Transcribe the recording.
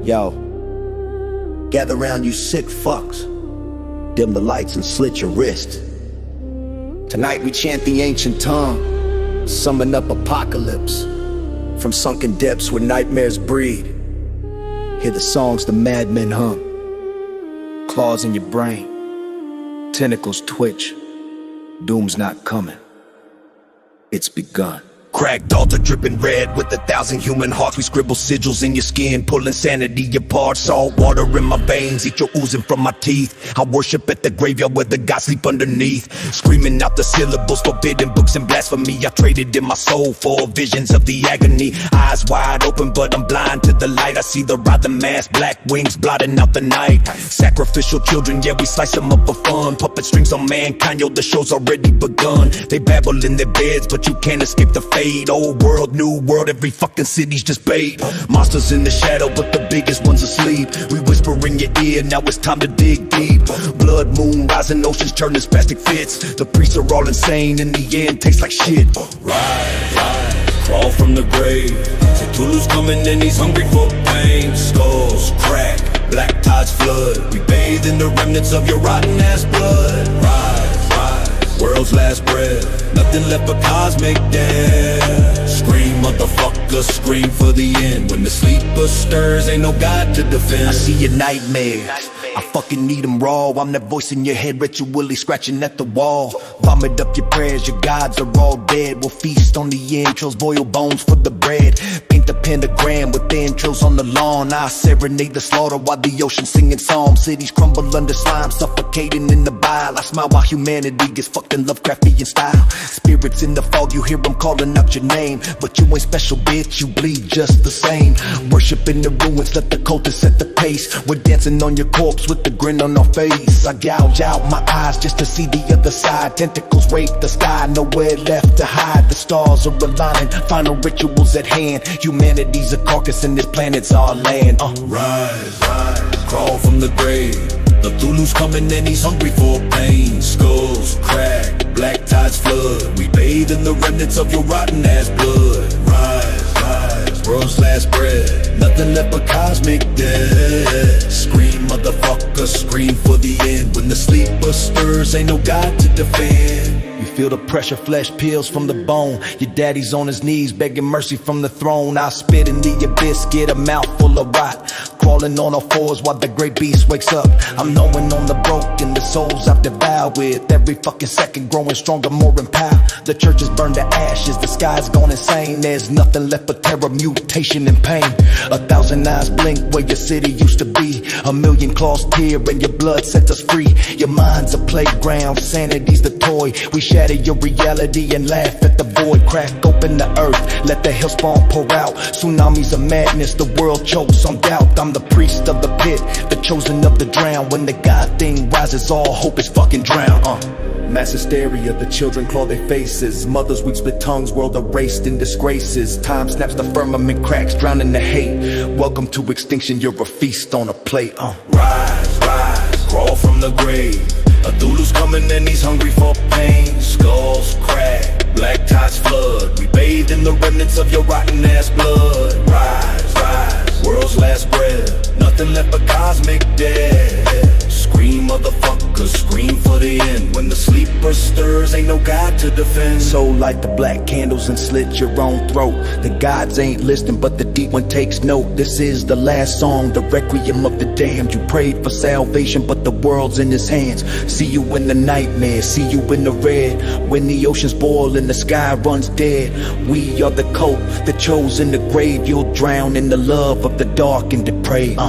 Yo, gather round you sick fucks. Dim the lights and slit your wrist. Tonight we chant the ancient tongue, summon up apocalypse from sunken depths where nightmares breed. Hear the songs the madmen hum. Claws in your brain, tentacles twitch. Doom's not coming, it's begun. Cracked altar dripping red with 1,000 human hearts. We scribble sigils in your skin, pulling sanity apart. Salt water in my veins, eat your oozing from my teeth. I worship at the graveyard where the gods sleep underneath. Screaming out the syllables, forbidden books and blasphemy. I traded in my soul for visions of the agony. Eyes wide open but I'm blind to the light. I see the writhing mass, black wings blotting out the night. Sacrificial children, yeah we slice them up for fun. Puppet strings on mankind, yo the show's already begun. They babble in their beds but you can't escape the fate. Old world, new world, every fucking city's just bait. Monsters in the shadow, but the biggest ones asleep. We whisper in your ear, now it's time to dig deep. Blood moon, rising oceans turn to spastic fits. The priests are all insane, in the end tastes like shit. Rise, rise, crawl from the grave. Cthulhu's coming and he's hungry for pain. Skulls crack, black tides flood. We bathe in the remnants of your rotten ass blood. Rise, rise, world's last breath. Nothing left but cosmic death. Scream, motherfucker, scream for the end. When the sleeper stirs, ain't no God to defend. I see your nightmares, I fucking need them raw. I'm that voice in your head ritually scratching at the wall. Vomit up your prayers, your gods are all dead. We'll feast on the entrails, boil bones for the bread. Paint the pentagram with the entrails on the lawn. I serenade the slaughter while the ocean singing psalms. Cities crumble under slime, suffocating in the bile. I smile while humanity gets fucked in Lovecraftian style. Spirits in the fog, you hear them calling out your name. But you ain't special, bitch, you bleed just the same. Worship in the ruins, let the cultists set the pace. We're dancing on your corpse with the grin on our face. I gouge out my eyes just to see the other side. Tentacles rape the sky, nowhere left to hide. The stars are aligning, final rituals at hand. Humanity's a carcass and this planet's our land. Rise, rise, crawl from the grave. Cthulhu's coming and he's hungry for pain. Skulls crack, black tides flood. We bathe in the remnants of your rotten ass blood. Rise, rise, world's last breath. Nothing left but cosmic death. Scream, motherfucker, scream for the end. When the sleeper stirs, ain't no God to defend. You feel the pressure, flesh peels from the bone. Your daddy's on his knees, begging mercy from the throne. I spit in the abyss, get a mouthful of rot. Crawling on all fours while the great beast wakes up. I'm knowing on the broken, the souls I've devoured with. Every fucking second growing stronger, more in power. The church is burned to ashes, the sky's gone insane. There's nothing left but terror, mutation, and pain. 1,000 eyes blink where your city used to be. 1,000,000 claws tear and your blood sets us free. Your mind's a playground, sanity's the toy. We shatter your reality and laugh at the void. Crack open the earth, let the hellspawn pour out. Tsunamis of madness, the world chokes on doubt. I'm the priest of the pit, the chosen of the drowned. When the God thing rises, all hope is fucking drowned. Mass hysteria, the children claw their faces. Mothers weep, split tongues, world erased in disgraces. Time snaps, the firmament cracks, drowning the hate. Welcome to extinction, you're a feast on a plate. Rise, rise, crawl from the grave. Cthulhu's coming and he's hungry for pain. Skulls crack, black tides flood. We bathe in the remnants of your rotten ass blood. Rise, rise, world's last breath. Nothing left but cosmic death. Scream, motherfucker, scream for the end. When the sleeper stirs, ain't no God to defend. So light the black candles and slit your own throat. The gods ain't listening, but the deep one takes note. This is the last song, the requiem of the damned. You prayed for salvation, but the world's in his hands. See you in the nightmare, see you in the red. When the oceans boil and the sky runs dead. We are the cult, the chosen, the grave. You'll drown in the love of the dark and depraved.